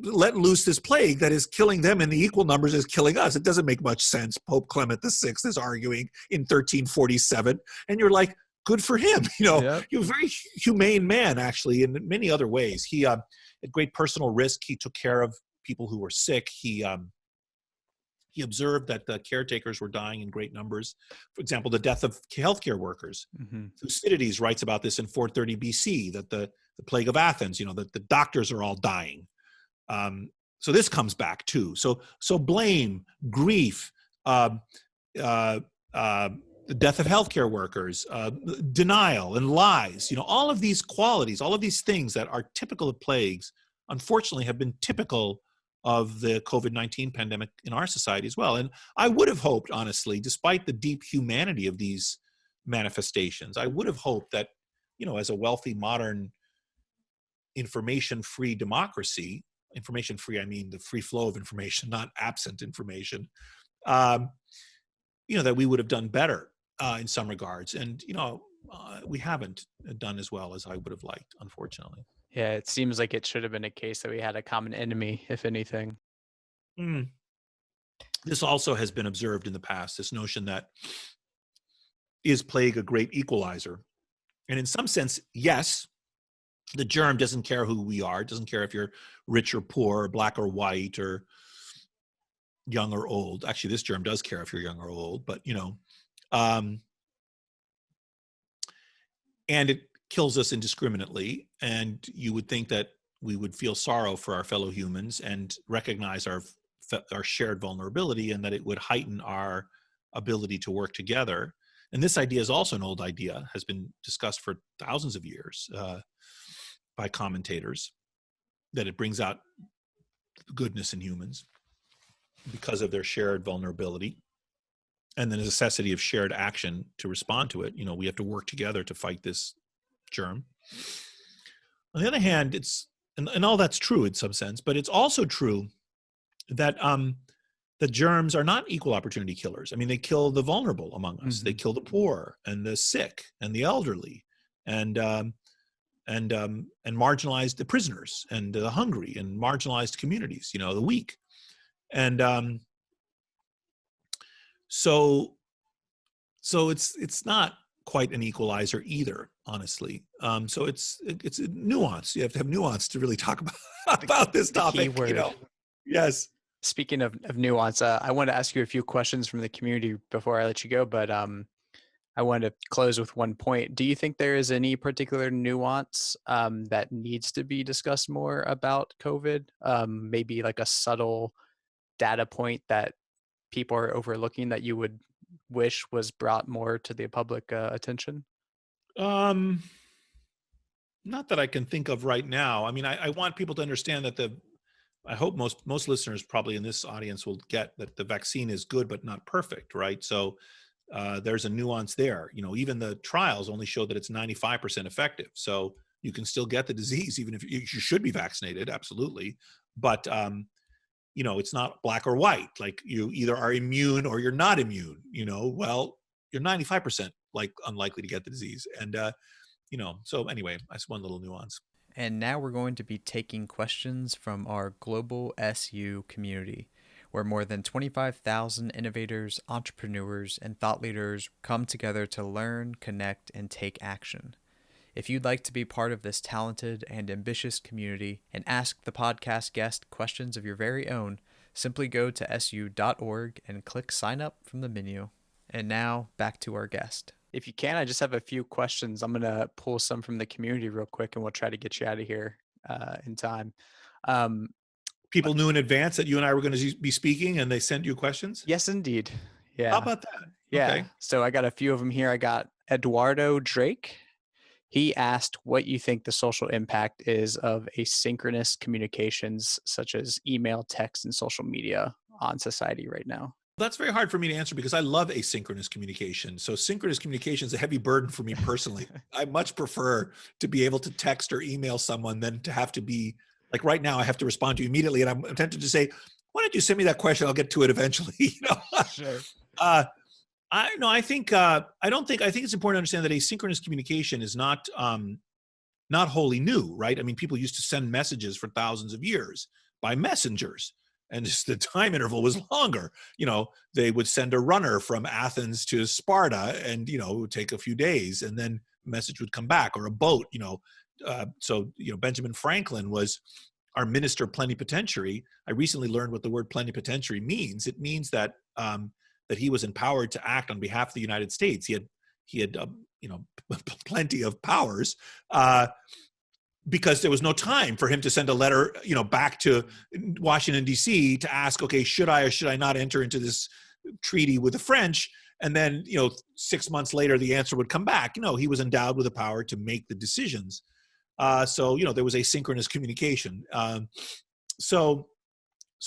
let loose this plague that is killing them in the equal numbers as killing us? It doesn't make much sense. Pope Clement VI is arguing in 1347. And you're like, good for him. Yep. He was a very humane man, actually, in many other ways. He, at great personal risk, he took care of people who were sick. He observed that the caretakers were dying in great numbers. For example, the death of healthcare workers. Mm-hmm. Thucydides writes about this in 430 BC, that the plague of Athens, that the doctors are all dying. So this comes back too. So blame, grief, the death of healthcare workers, denial and lies. All of these qualities, all of these things that are typical of plagues, unfortunately, have been typical of the COVID-19 pandemic in our society as well. And I would have hoped, honestly, despite the deep humanity of these manifestations, I would have hoped that, as a wealthy, modern, information-free democracy, information-free, I mean the free flow of information, not absent information, that we would have done better in some regards. And, we haven't done as well as I would have liked, unfortunately. Yeah, it seems like it should have been a case that we had a common enemy, if anything. This also has been observed in the past, this notion that is plague a great equalizer? And in some sense, yes, the germ doesn't care who we are. It doesn't care if you're rich or poor, or black or white, or young or old. Actually, this germ does care if you're young or old, but, and it kills us indiscriminately. And you would think that we would feel sorrow for our fellow humans and recognize our shared vulnerability, and that it would heighten our ability to work together. And this idea is also an old idea, has been discussed for thousands of years by commentators, that it brings out goodness in humans because of their shared vulnerability and the necessity of shared action to respond to it. We have to work together to fight this germ. On the other hand, and all that's true in some sense, but it's also true that the germs are not equal opportunity killers. I mean, they kill the vulnerable among us. Mm-hmm. They kill the poor and the sick and the elderly and marginalized the prisoners and the hungry and marginalized communities, the weak. And so it's not quite an equalizer either, honestly. So it's a nuance. You have to have nuance to really talk about this topic. Yes. Speaking of nuance, I want to ask you a few questions from the community before I let you go, but I want to close with one point. Do you think there is any particular nuance that needs to be discussed more about COVID? Maybe like a subtle data point that people are overlooking that you would wish was brought more to the public attention? Not that I can think of right now. I mean, I want people to understand that I hope most listeners probably in this audience will get that the vaccine is good but not perfect, right? So there's a nuance there. Even the trials only show that it's 95% effective. So you can still get the disease even if you should be vaccinated, absolutely. But it's not black or white. Like you either are immune or you're not immune. Well, you're 95% unlikely to get the disease. And so anyway, that's one little nuance. And now we're going to be taking questions from our global SU community, where more than 25,000 innovators, entrepreneurs, and thought leaders come together to learn, connect, and take action. If you'd like to be part of this talented and ambitious community and ask the podcast guest questions of your very own, simply go to su.org and click sign up from the menu. And now back to our guest. If you can, I just have a few questions. I'm going to pull some from the community real quick and we'll try to get you out of here in time. People knew in advance that you and I were going to be speaking and they sent you questions? Yes, indeed. Yeah. How about that? Yeah. Okay. So I got a few of them here. I got Eduardo Drake. He asked what you think the social impact is of asynchronous communications such as email, text, and social media on society right now. That's very hard for me to answer because I love asynchronous communication. So synchronous communication is a heavy burden for me personally. I much prefer to be able to text or email someone than to have to be like right now I have to respond to you immediately. And I'm tempted to say, why don't you send me that question? I'll get to it eventually. Sure. I think it's important to understand that asynchronous communication is not wholly new, right? I mean, people used to send messages for thousands of years by messengers. And just the time interval was longer. They would send a runner from Athens to Sparta and, it would take a few days and then a message would come back, or a boat, So Benjamin Franklin was our minister plenipotentiary. I recently learned what the word plenipotentiary means. It means that he was empowered to act on behalf of the United States. He had plenty of powers, because there was no time for him to send a letter, back to Washington, D.C. to ask, okay, should I or should I not enter into this treaty with the French, and then 6 months later the answer would come back. He was endowed with the power to make the decisions. So there was asynchronous communication. So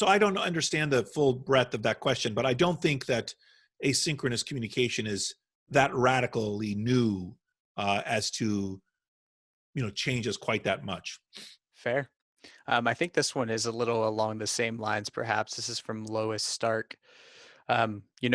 I don't understand the full breadth of that question, but I don't think that asynchronous communication is that radically new as to change us quite that much. Fair. I think this one is a little along the same lines, perhaps. This is from Lois Stark.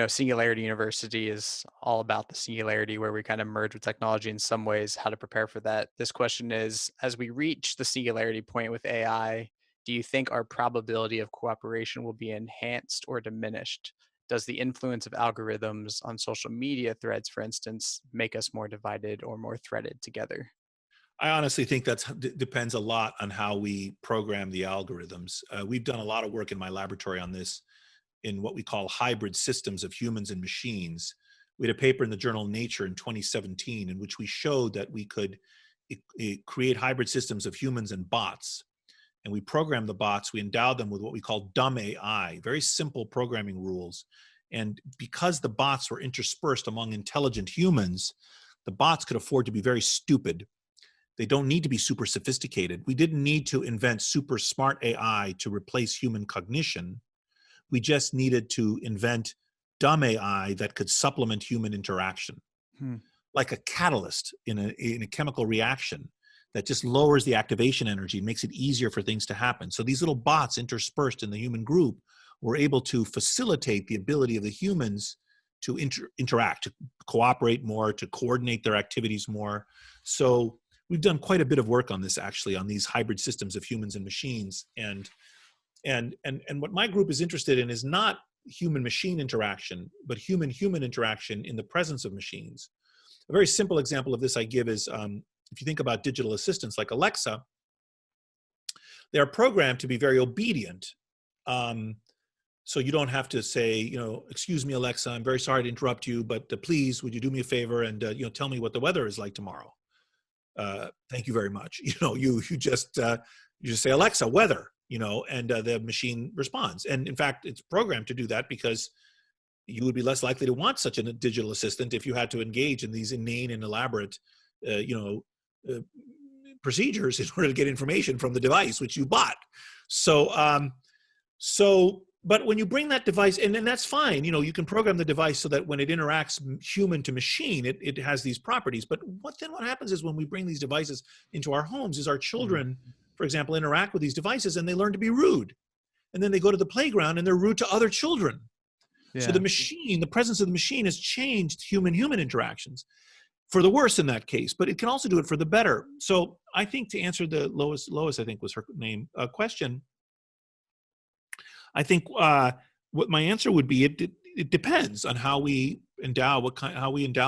Singularity University is all about the singularity where we kind of merge with technology in some ways, how to prepare for that. This question is, as we reach the singularity point with AI, do you think our probability of cooperation will be enhanced or diminished? Does the influence of algorithms on social media threads, for instance, make us more divided or more threaded together? I honestly think that depends a lot on how we program the algorithms. We've done a lot of work in my laboratory on this in what we call hybrid systems of humans and machines. We had a paper in the journal Nature in 2017 in which we showed that we could create hybrid systems of humans and bots. And we programmed the bots, we endowed them with what we call dumb AI, very simple programming rules. And because the bots were interspersed among intelligent humans, the bots could afford to be very stupid. They don't need to be super sophisticated. We didn't need to invent super smart AI to replace human cognition. We just needed to invent dumb AI that could supplement human interaction, like a catalyst in a chemical reaction that just lowers the activation energy, makes it easier for things to happen. So these little bots interspersed in the human group were able to facilitate the ability of the humans to interact, to cooperate more, to coordinate their activities more. So we've done quite a bit of work on this, actually, on these hybrid systems of humans and machines. And what my group is interested in is not human-machine interaction, but human-human interaction in the presence of machines. A very simple example of this I give is, if you think about digital assistants like Alexa, they're programmed to be very obedient. So you don't have to say, excuse me, Alexa, I'm very sorry to interrupt you, but please, would you do me a favor and tell me what the weather is like tomorrow? Thank you very much. You just say, Alexa, weather, and the machine responds. And in fact, it's programmed to do that because you would be less likely to want such a digital assistant if you had to engage in these inane and elaborate, procedures in order to get information from the device which you bought. But when you bring that device, and then that's fine, you can program the device so that when it interacts human to machine, it has these properties. But what happens is when we bring these devices into our homes is our children, for example, interact with these devices and they learn to be rude. And then they go to the playground and they're rude to other children. Yeah. So the presence of the machine has changed human-human interactions for the worse in that case, but it can also do it for the better. So I think to answer the Lois, I think was her name, question, I think what my answer would be, it depends on how we endow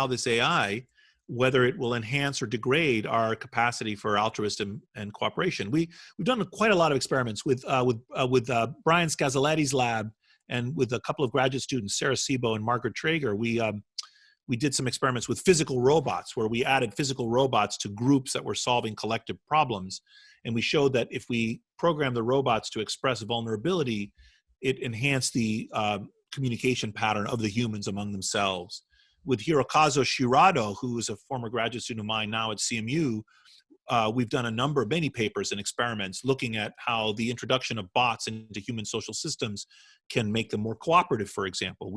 this AI, whether it will enhance or degrade our capacity for altruism and cooperation. We've done quite a lot of experiments with Brian Scazzaletti's lab and with a couple of graduate students, Sarah Sebo and Margaret Traeger. We did some experiments with physical robots where we added physical robots to groups that were solving collective problems. And we showed that if we program the robots to express vulnerability, it enhanced the communication pattern of the humans among themselves. With Hirokazu Shirado, who is a former graduate student of mine now at CMU, we've done many papers and experiments looking at how the introduction of bots into human social systems can make them more cooperative, for example.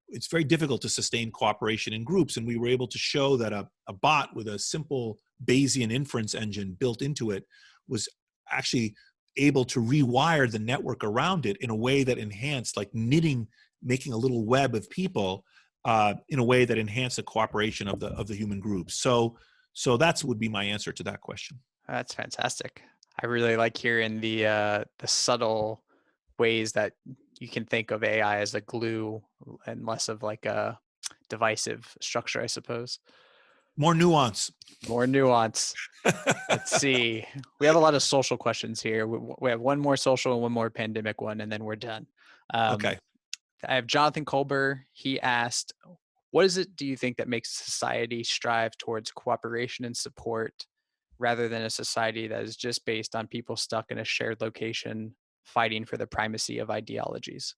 It's very difficult to sustain cooperation in groups, and we were able to show that a bot with a simple Bayesian inference engine built into it was actually able to rewire the network around it in a way that enhanced, like knitting, making a little web of people in a way that enhanced the cooperation of the human groups. So that would be my answer to that question. That's fantastic. I really like hearing the subtle ways that you can think of AI as a glue and less of like a divisive structure, I suppose. More nuance. More nuance. Let's see. We have a lot of social questions here. We have one more social and one more pandemic one, and then we're done. Okay. I have Jonathan Kolber. He asked, what is it do you think that makes society strive towards cooperation and support rather than a society that is just based on people stuck in a shared location fighting for the primacy of ideologies?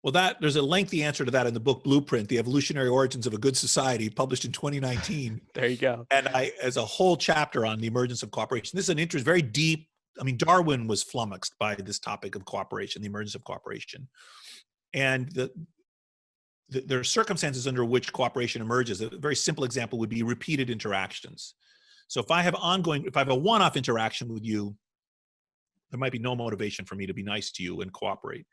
Well, there's a lengthy answer to that in the book Blueprint, The Evolutionary Origins of a Good Society, published in 2019. There you go. And as a whole chapter on the emergence of cooperation. This is an very deep, Darwin was flummoxed by this topic of cooperation, the emergence of cooperation. And there are circumstances under which cooperation emerges. A very simple example would be repeated interactions. So if I have a one-off interaction with you, there might be no motivation for me to be nice to you and cooperate.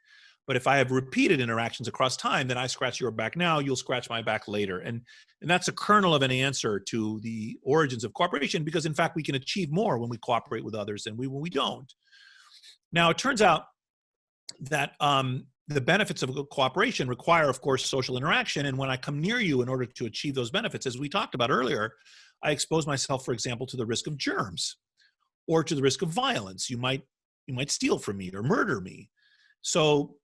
But if I have repeated interactions across time, then I scratch your back now, you'll scratch my back later. And that's a kernel of an answer to the origins of cooperation, because in fact, we can achieve more when we cooperate with others than when we don't. Now, it turns out that the benefits of cooperation require, of course, social interaction. And when I come near you in order to achieve those benefits, as we talked about earlier, I expose myself, for example, to the risk of germs or to the risk of violence. You might steal from me or murder me. So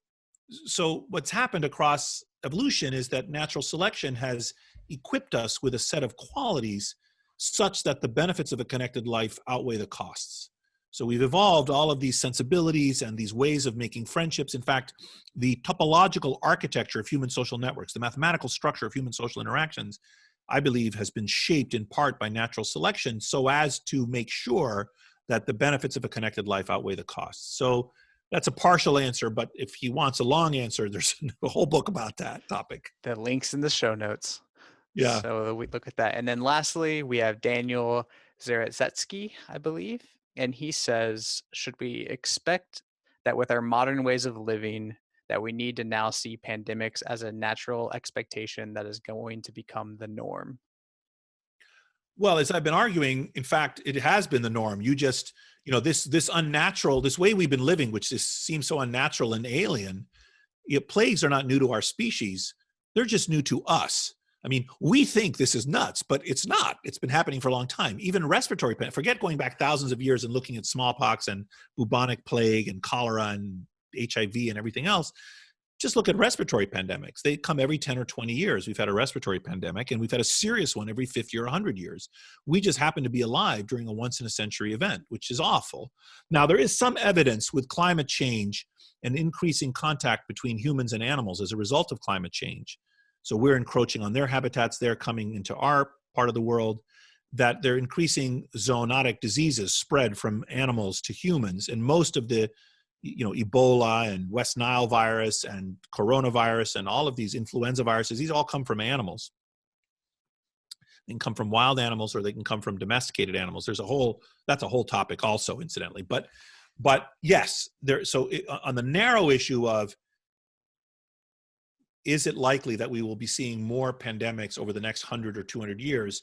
what's happened across evolution is that natural selection has equipped us with a set of qualities such that the benefits of a connected life outweigh the costs. So we've evolved all of these sensibilities and these ways of making friendships. In fact, the topological architecture of human social networks, the mathematical structure of human social interactions, I believe has been shaped in part by natural selection so as to make sure that the benefits of a connected life outweigh the costs. So that's a partial answer, but if he wants a long answer, there's a whole book about that topic. The link's in the show notes. Yeah. So we look at that. And then lastly, we have Daniel Zaretsky, I believe. And he says, should we expect that with our modern ways of living, that we need to now see pandemics as a natural expectation that is going to become the norm? Well, as I've been arguing, in fact, it has been the norm. You just, this unnatural, this way we've been living, which seems so unnatural and alien, plagues are not new to our species. They're just new to us. We think this is nuts, but it's not. It's been happening for a long time. Even respiratory, forget going back thousands of years and looking at smallpox and bubonic plague and cholera and HIV and everything else. Just look at respiratory pandemics. They come every 10 or 20 years. We've had a respiratory pandemic, and we've had a serious one every 50 or 100 years. We just happen to be alive during a once-in-a-century event, which is awful. Now, there is some evidence with climate change and increasing contact between humans and animals as a result of climate change. So we're encroaching on their habitats. They're coming into our part of the world, that they're increasing zoonotic diseases spread from animals to humans. And most of the Ebola and West Nile virus and coronavirus and all of these influenza viruses, these all come from animals. They can come from wild animals or they can come from domesticated animals. That's a whole topic also, incidentally. But yes, on the narrow issue of, is it likely that we will be seeing more pandemics over the next 100 or 200 years?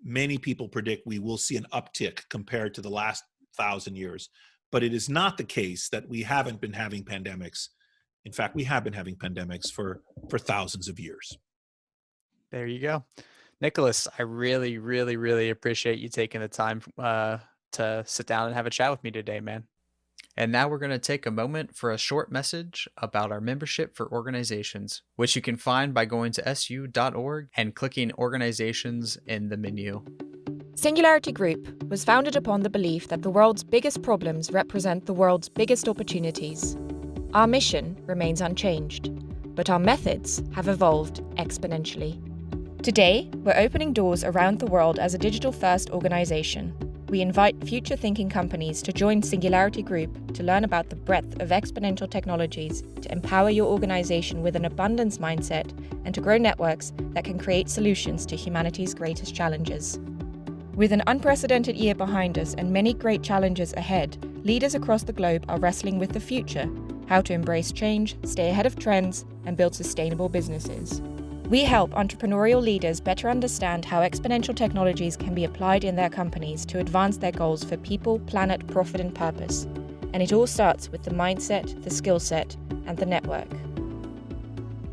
Many people predict we will see an uptick compared to the last 1,000 years. But it is not the case that we haven't been having pandemics. In fact, we have been having pandemics for thousands of years. There you go. Nicholas, I really, really, really appreciate you taking the time to sit down and have a chat with me today, man. And now we're going to take a moment for a short message about our membership for organizations, which you can find by going to su.org and clicking Organizations in the menu. Singularity Group was founded upon the belief that the world's biggest problems represent the world's biggest opportunities. Our mission remains unchanged, but our methods have evolved exponentially. Today, we're opening doors around the world as a digital-first organization. We invite future-thinking companies to join Singularity Group to learn about the breadth of exponential technologies to empower your organization with an abundance mindset and to grow networks that can create solutions to humanity's greatest challenges. With an unprecedented year behind us and many great challenges ahead, leaders across the globe are wrestling with the future, how to embrace change, stay ahead of trends, and build sustainable businesses. We help entrepreneurial leaders better understand how exponential technologies can be applied in their companies to advance their goals for people, planet, profit, and purpose. And it all starts with the mindset, the skill set, and the network.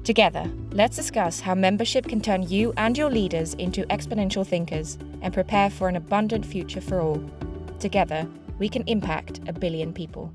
Together, let's discuss how membership can turn you and your leaders into exponential thinkers and prepare for an abundant future for all. Together, we can impact 1 billion people.